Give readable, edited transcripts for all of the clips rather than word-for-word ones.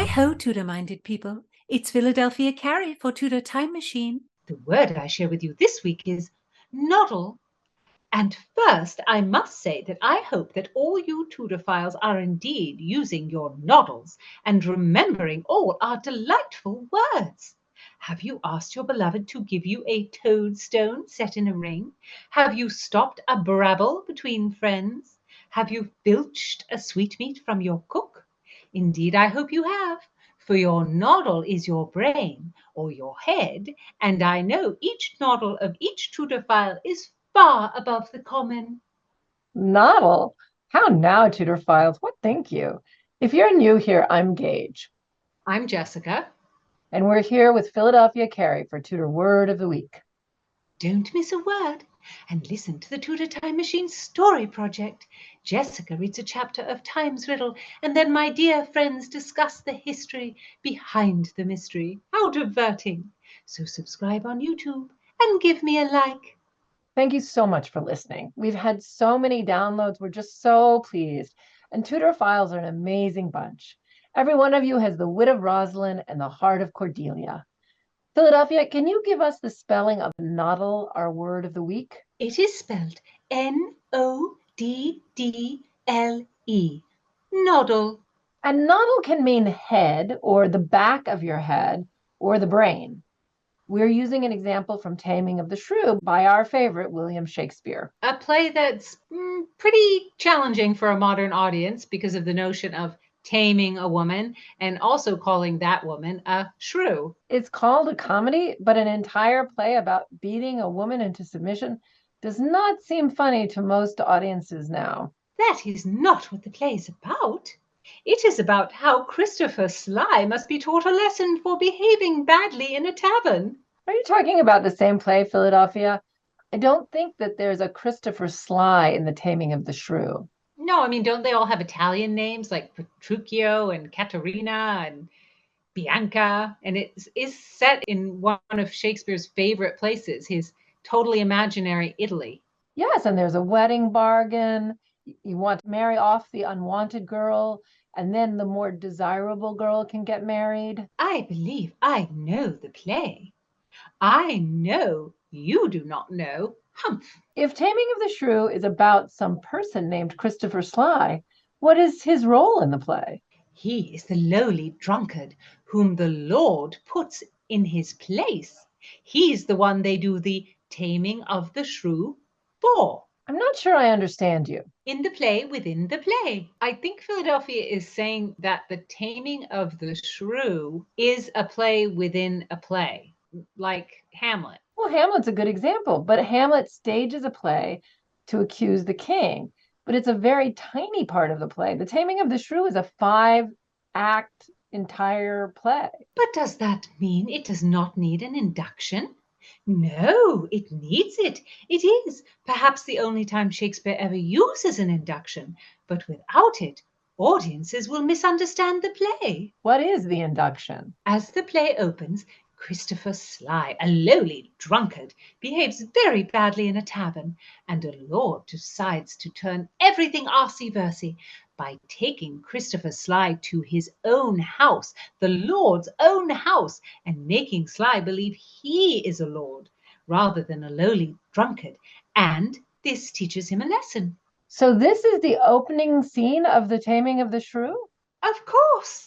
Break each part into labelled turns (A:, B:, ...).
A: Hi-ho, Tudor-minded people. It's Philadelphia Carrie for Tudor Time Machine.
B: The word I share with you this week is Noddle. And first, I must say that I hope that all you Tudorphiles are indeed using your noddles and remembering all our delightful words. Have you asked your beloved to give you a toadstone set in a ring? Have you stopped a brabble between friends? Have you filched a sweetmeat from your cook? Indeed, I hope you have, for your noddle is your brain or your head, and I know each noddle of each Tudorphile is far above the common.
C: Noddle? How now, Tudorphiles? What think you? If you're new here, I'm Gage,
B: I'm Jessica.
C: and we're here with Philadelphia Carrie for Tudor Word of the Week.
B: Don't miss a word and listen to the Tudor Time Machine Story Project. Jessica reads a chapter of Time's Riddle, and then my dear friends discuss the history behind the mystery. How diverting! So subscribe on YouTube and give me a like.
C: Thank you so much for listening. We've had so many downloads. We're just so pleased. And Tudorphiles are an amazing bunch. Every one of you has the wit of Rosalind and the heart of Cordelia. Philadelphia, can you give us the spelling of noddle, our word of the week?
B: It is spelled N-O-D-D-L-E. Noddle.
C: And noddle can mean head or the back of your head or the brain. We're using an example from Taming of the Shrew by our favorite William Shakespeare.
B: A play that's pretty challenging for a modern audience because of the notion of taming a woman and also calling that woman a shrew.
C: It's called a comedy, but an entire play about beating a woman into submission does not seem funny to most audiences now.
B: That is not what the play is about. It is about how Christopher Sly must be taught a lesson for behaving badly in a tavern.
C: Are you talking about the same play, Philadelphia? I don't think that there's a Christopher Sly in The Taming of the Shrew.
B: No, I mean, don't they all have Italian names like Petruchio and Caterina and Bianca? And it is set in one of Shakespeare's favorite places, his totally imaginary Italy.
C: Yes, and there's a wedding bargain. You want to marry off the unwanted girl, and then the more desirable girl can get married.
B: I believe I know the play. I know you do not know. Humph.
C: If Taming of the Shrew is about some person named Christopher Sly, what is his role in the play?
B: He is the lowly drunkard whom the Lord puts in his place. He's the one they do the taming of the shrew for.
C: I'm not sure I understand you.
B: In the play within the play. I think Philadelphia is saying that the taming of the shrew is a play within a play, like Hamlet.
C: Well, Hamlet's a good example, but Hamlet stages a play to accuse the king, but it's a very tiny part of the play. The Taming of the Shrew is a 5-act entire play.
B: But does that mean it does not need an induction? No, it needs it. It is perhaps the only time Shakespeare ever uses an induction, but without it, audiences will misunderstand the play.
C: What is the induction?
B: As the play opens, Christopher Sly, a lowly drunkard, behaves very badly in a tavern, and a lord decides to turn everything arsey-versey by taking Christopher Sly to his own house, the lord's own house, and making Sly believe he is a lord rather than a lowly drunkard. And this teaches him a lesson.
C: So this is the opening scene of The Taming of the Shrew?
B: Of course.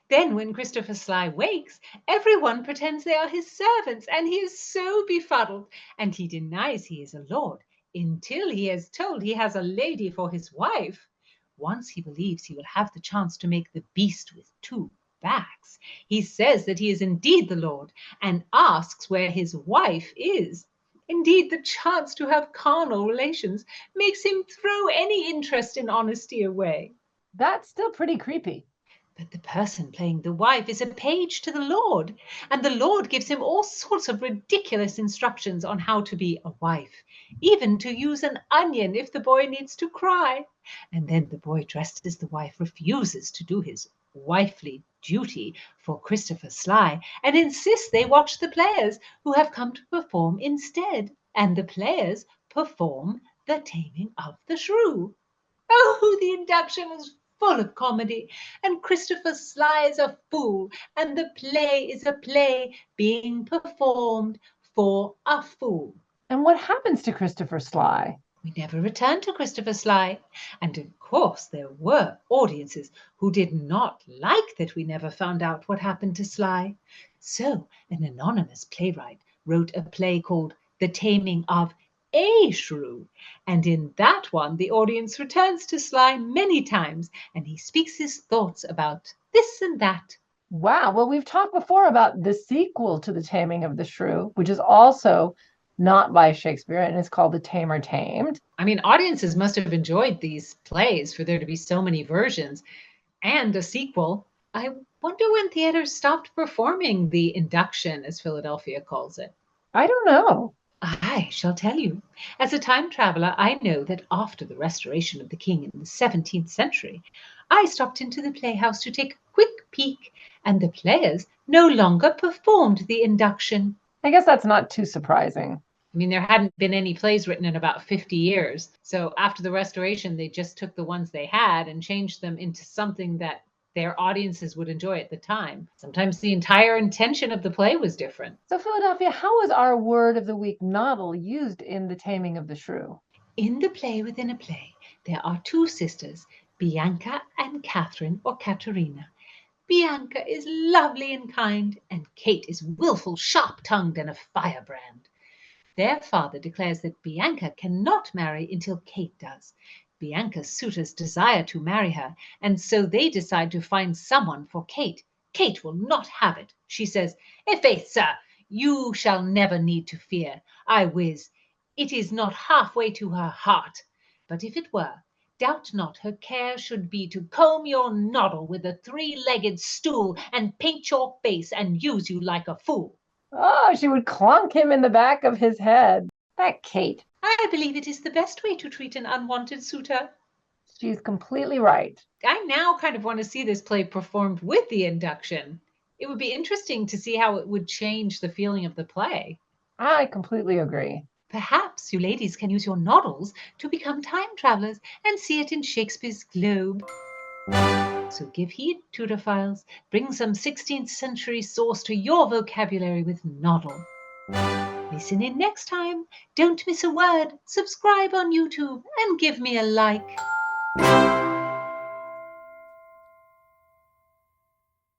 B: Then when Christopher Sly wakes, everyone pretends they are his servants, and he is so befuddled, and he denies he is a lord until he is told he has a lady for his wife. Once he believes he will have the chance to make the beast with 2 backs, he says that he is indeed the lord and asks where his wife is. Indeed, the chance to have carnal relations makes him throw any interest in honesty away.
C: That's still pretty creepy.
B: But the person playing the wife is a page to the Lord, and the Lord gives him all sorts of ridiculous instructions on how to be a wife, even to use an onion if the boy needs to cry. And then the boy dressed as the wife refuses to do his wifely duty for Christopher Sly and insists they watch the players who have come to perform instead. And the players perform the Taming of the Shrew. Oh, the induction is full of comedy, and Christopher Sly is a fool, and the play is a play being performed for a fool.
C: And what happens to Christopher Sly?
B: We never returned to Christopher Sly, and of course there were audiences who did not like that we never found out what happened to Sly. So an anonymous playwright wrote a play called The Taming of a Shrew, and in that one the audience returns to Sly many times, and he speaks his thoughts about this and that.
C: Wow, well, we've talked before about the sequel to The Taming of the Shrew, which is also not by Shakespeare, and it's called The Tamer Tamed.
B: I mean, audiences must have enjoyed these plays for there to be so many versions and a sequel. I wonder when theaters stopped performing the induction, as Philadelphia calls it.
C: I don't know.
B: I shall tell you. As a time traveler, I know that after the restoration of the king in the 17th century, I stopped into the playhouse to take a quick peek, and the players no longer performed the induction.
C: I guess that's not too surprising.
B: I mean, there hadn't been any plays written in about 50 years. So after the restoration, they just took the ones they had and changed them into something that their audiences would enjoy at the time. Sometimes the entire intention of the play was different.
C: So, Philadelphia, how is our word of the week, Noddle, used in The Taming of the Shrew?
B: In the play within a play, there are two sisters, Bianca and Catherine or Caterina. Bianca is lovely and kind, and Kate is willful, sharp-tongued, and a firebrand. Their father declares that Bianca cannot marry until Kate does. Bianca's suitors desire to marry her, and so they decide to find someone for Kate. Kate will not have it. She says, "I'faith, sir, you shall never need to fear. I wis, it is not halfway to her heart. But if it were, doubt not her care should be to comb your noddle with a three-legged stool, and paint your face, and use you like a fool."
C: Oh, she would clunk him in the back of his head. That Kate.
B: I believe it is the best way to treat an unwanted suitor.
C: She's completely right.
B: I now kind of want to see this play performed with the induction. It would be interesting to see how it would change the feeling of the play.
C: I completely agree.
B: Perhaps you ladies can use your noddles to become time travelers and see it in Shakespeare's globe. So give heed, Tudorphiles. Bring some 16th century sauce to your vocabulary with Noddle. Listen in next time. Don't miss a word. Subscribe on YouTube and give me a like.